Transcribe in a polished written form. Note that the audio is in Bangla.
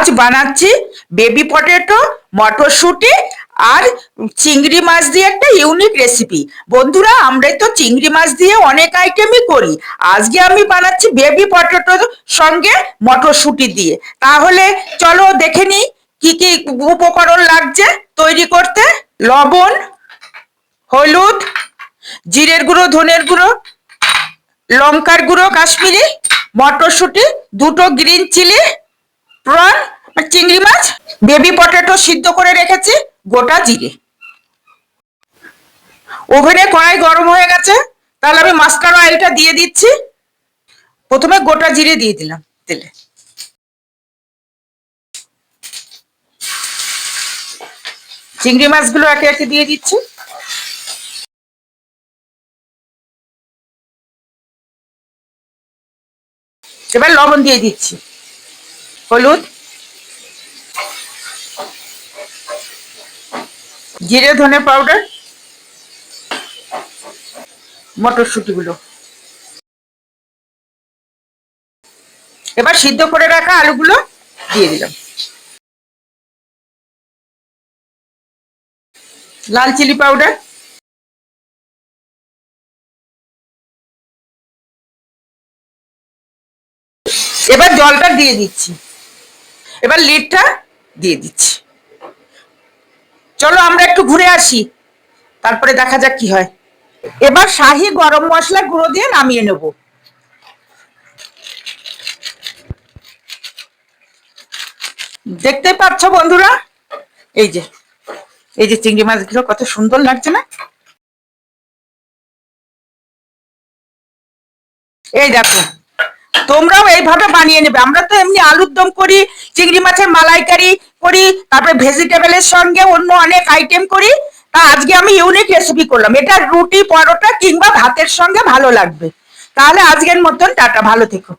আজ বানাচ্ছি বেবি পটেটো, মটরশুঁটি আর চিংড়ি মাছ দিয়ে একটা ইউনিক রেসিপি। বন্ধুরা, আমরাই তো চিংড়ি মাছ দিয়ে অনেক আইটেমই করি, আজকে আমি বানাচ্ছি বেবি পটেটোর সঙ্গে মটরশুঁটি দিয়ে। তাহলে চলো দেখে নিই কি কি উপকরণ লাগছে তৈরি করতে। লবণ, হলুদ, জিরের গুঁড়ো, ধনের গুঁড়ো, লঙ্কার গুঁড়ো কাশ্মীরি, মটরশুঁটি, দুটো গ্রিন চিলি, প্রন, চিংড়ি মাছ, বেবি পটেটো সিদ্ধ করে রেখেছি, গোটা জিরে। ওভেনে কড়াই গরম হয়ে গেছে, তাহলে আমি মাস্টার্ড অয়েলটা দিয়ে দিচ্ছি। প্রথমে গোটা জিরে দিয়ে দিলাম তেলে। চিংড়ি মাছগুলো একে একে দিয়ে দিচ্ছি। এবার লবণ দিয়ে দিচ্ছি, হলুদ, জিরে ধনে পাউডার, মটরশুঁটিগুলো। এবার সিদ্ধ করে রাখা আলুগুলো দিয়ে দিলাম। লাল চিলি পাউডার, এবার জলটা দিয়ে দিচ্ছি। এবার লিডটা দিয়ে দিচ্ছি। চলো আমরা একটু ঘুরে আসি, তারপরে দেখা যাক কি হয়। এবার শাহি গরম মশলা গুঁড়ো দিয়ে নামিয়ে নেব। দেখতে পাচ্ছ বন্ধুরা, এই যে এই যে চিংড়ি মাছগুলো কত সুন্দর লাগছে না? এই দেখো, তোমরাও এইভাবে বানিয়ে নেবে। আমরা তো এমনি আলুর দম করি, চিংড়ি মাছের মালাইকারি করি, তারপরে ভেজিটেবলের সঙ্গে অন্য অনেক আইটেম করি। তা আজকে আমি ইউনিক রেসিপি করলাম, এটা রুটি, পরোটা কিংবা ভাতের সঙ্গে ভালো লাগবে। তাহলে আজকের মতন টাটা, ভালো থেকো।